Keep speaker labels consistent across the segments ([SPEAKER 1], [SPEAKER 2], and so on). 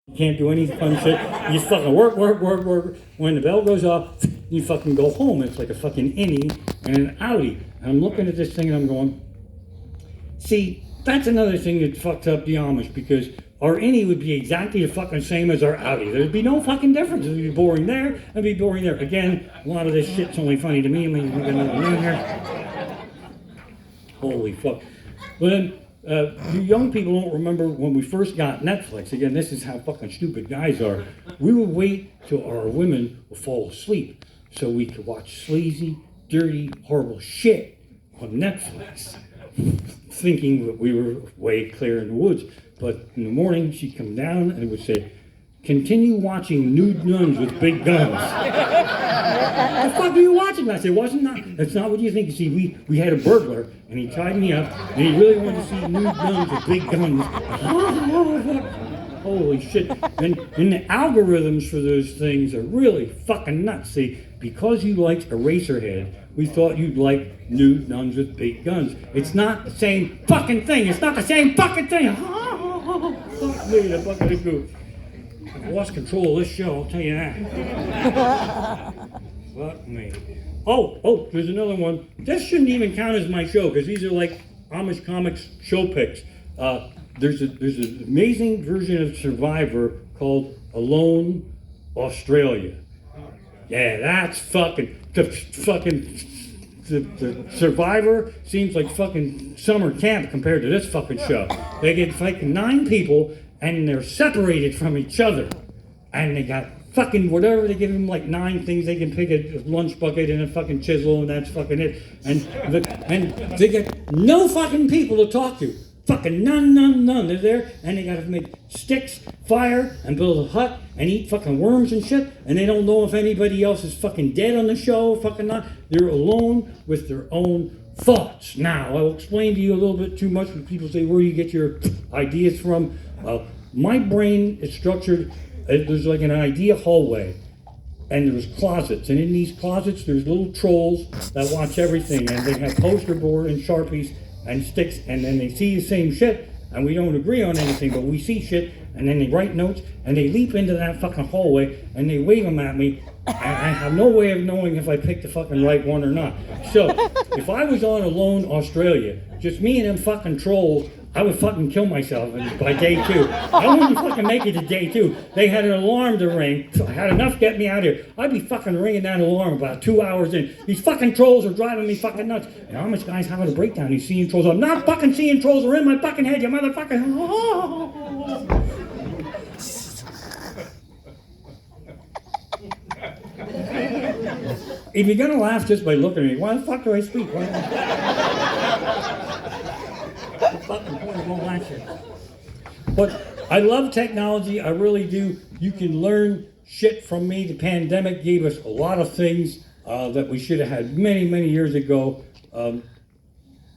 [SPEAKER 1] You can't do any fun shit. You just fucking work. When the bell goes off, you fucking go home. It's like a fucking innie and an outie. And I'm looking at this thing and I'm going, see, that's another thing that fucked up the Amish, because our innie would be exactly the fucking same as our outie. There'd be no fucking difference. It'd be boring there, it'd be boring there. Again, a lot of this shit's only funny to me. I mean, we're gonna here. Holy fuck. But then, you young people don't remember when we first got Netflix. Again, this is how fucking stupid guys are. We would wait till our women would fall asleep so we could watch sleazy, dirty, horrible shit on Netflix, thinking that we were way clear in the woods. But in the morning, she'd come down and it would say, continue watching nude nuns with big guns. The fuck are you watching? I said, wasn't that? That's not what you think. You see, we had a burglar and he tied me up and he really wanted to see nude nuns with big guns. Holy shit. And the algorithms for those things are really fucking nuts. See, because you liked Eraserhead, we thought you'd like nude nuns with big guns. It's not the same fucking thing. It's not the same fucking thing. Fuck me, the bucket of goof. I've lost control of this show, I'll tell you that. Fuck me. Oh, there's another one. This shouldn't even count as my show, because these are like Amish Comics show picks. There's an amazing version of Survivor called Alone Australia. Yeah, that's the Survivor seems like fucking summer camp compared to this fucking show. They get fucking 9 people and they're separated from each other. And they got fucking whatever, they give them like 9 things. They can pick a lunch bucket and a fucking chisel and that's fucking it. And they get no fucking people to talk to. Fucking none. They're there and they gotta make sticks, fire, and build a hut and eat fucking worms and shit. And they don't know if anybody else is fucking dead on the show, fucking not. They're alone with their own thoughts. Now, I'll explain to you a little bit too much when people say where you get your ideas from. My brain is structured, there's like an idea hallway. And there's closets, and in these closets there's little trolls that watch everything, and they have poster board and Sharpies and sticks, and then they see the same shit, and we don't agree on anything, but we see shit, and then they write notes, and they leap into that fucking hallway, and they wave them at me, and I have no way of knowing if I picked the fucking right one or not. So, if I was on Alone Australia, just me and them fucking trolls, I would fucking kill myself by day 2. I wouldn't fucking make it to day 2. They had an alarm to ring, so I had enough to get me out of here. I'd be fucking ringing that alarm about 2 hours in. These fucking trolls are driving me fucking nuts. And Amish guy's having a breakdown. He's seeing trolls. I'm not fucking seeing trolls. They're in my fucking head, you motherfucker. If you're gonna laugh just by looking at me, why the fuck do I speak? Fucking point of all that shit. But I love technology, I really do. You can learn shit from me. The pandemic gave us a lot of things that we should have had many years ago.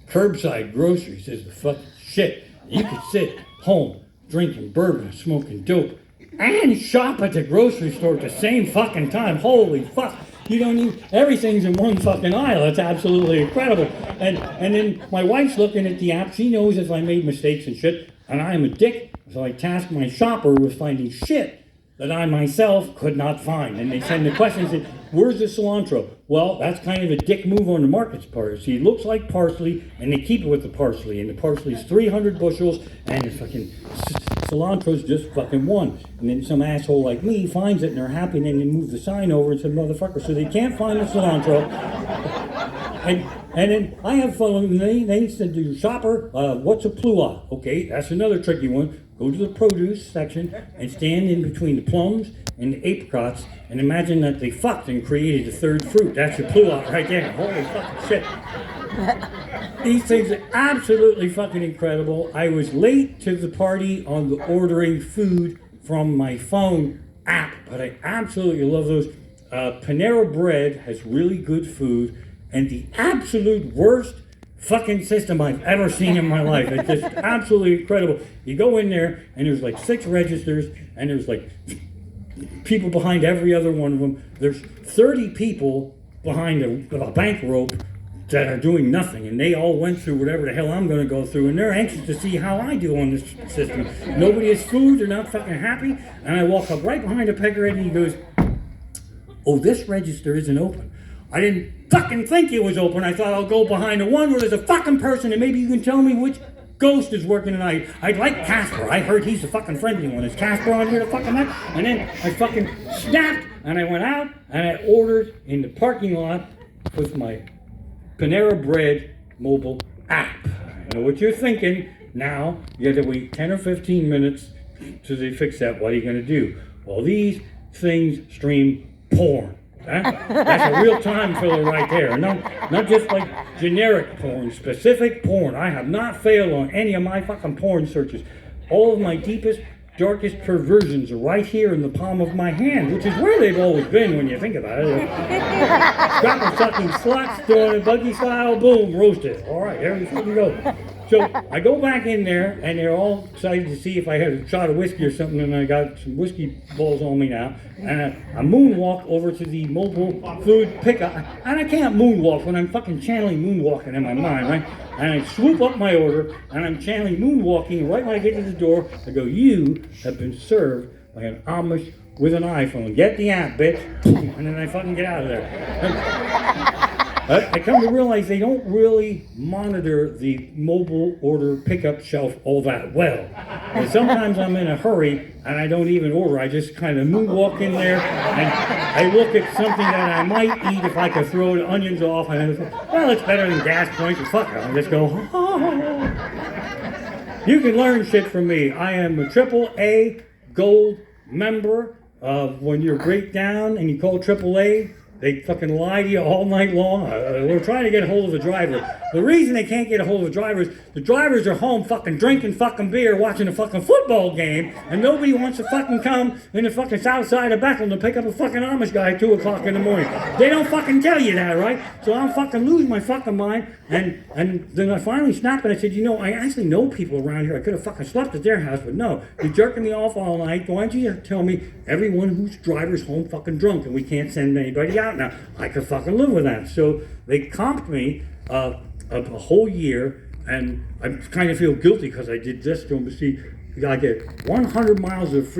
[SPEAKER 1] Curbside groceries is the fucking shit. You could sit home drinking bourbon, smoking dope, and shop at the grocery store at the same fucking time. Holy fuck. You don't need, everything's in one fucking aisle. It's absolutely incredible. And then my wife's looking at the app. She knows if I made mistakes and shit, and I am a dick, so I task my shopper with finding shit that I myself could not find. And they send the questions, and, where's the cilantro? Well, that's kind of a dick move on the market's part. See, it looks like parsley, and they keep it with the parsley. And the parsley's 300 bushels, and the fucking cilantro's just fucking 1. And then some asshole like me finds it, and they're happy, and then they move the sign over and say, motherfucker, so they can't find the cilantro. And then I have fun with them. They said to the shopper, what's a pluot? Okay, that's another tricky one. Go to the produce section and stand in between the plums and the apricots and imagine that they fucked and created a third fruit. That's your pluot right there. Holy fucking shit. These things are absolutely fucking incredible. I was late to the party on the ordering food from my phone app, but I absolutely love those. Panera Bread has really good food, and the absolute worst fucking system I've ever seen in my life. It's just absolutely incredible. You go in there, and there's like 6 registers, and there's like people behind every other one of them. There's 30 people behind a bank rope that are doing nothing, and they all went through whatever the hell I'm going to go through, and they're anxious to see how I do on this system. Nobody has food, they're not fucking happy, and I walk up right behind the pecker and he goes, "Oh, this register isn't open." I didn't fucking think it was open. I thought I'll go behind the one where there's a fucking person, and maybe you can tell me which ghost is working tonight. I'd like Casper. I heard he's the fucking friendly one. Is Casper on here to fucking night? And then I fucking snapped, and I went out, and I ordered in the parking lot with my Panera Bread mobile app. I know what you're thinking. Now, you have to wait 10 or 15 minutes till they fix that. What are you going to do? Well, these things stream porn. Huh? That's a real time filler right there. Not just like generic porn, specific porn. I have not failed on any of my fucking porn searches. All of my deepest, darkest perversions are right here in the palm of my hand, which is where they've always been when you think about it. Scrapper sucking sluts doing a buggy style, boom, roasted. All right, there we fucking go. So I go back in there, and they're all excited to see if I had a shot of whiskey or something, and I got some whiskey balls on me now. And I moonwalk over to the mobile food pickup, and I can't moonwalk when I'm fucking channeling moonwalking in my mind, right? And I swoop up my order, and I'm channeling moonwalking. Right when I get to the door, I go, "You have been served by an Amish with an iPhone. Get the app, bitch." And then I fucking get out of there. I come to realize they don't really monitor the mobile order pickup shelf all that well. And sometimes I'm in a hurry and I don't even order. I just kind of moonwalk in there and I look at something that I might eat if I could throw the onions off. And I go, well, it's better than gas points. Fuck it. I'll just go, oh. You can learn shit from me. I am a AAA gold member. When you're break down and you call AAA, they fucking lie to you all night long. We're trying to get a hold of the driver. The reason they can't get a hold of the drivers, the drivers are home fucking drinking fucking beer, watching a fucking football game, and nobody wants to fucking come in the fucking south side of Bethlehem to pick up a fucking Amish guy at 2 o'clock in the morning. They don't fucking tell you that, right? So I'm fucking losing my fucking mind, and then I finally snapped and I said, I actually know people around here. I could have fucking slept at their house, but no. You're jerking me off all night. Why don't you tell me everyone whose driver's home fucking drunk and we can't send anybody out now? I could fucking live with that. So they comped me a whole year, and I kind of feel guilty because I did this to them. See, I get 100 miles of free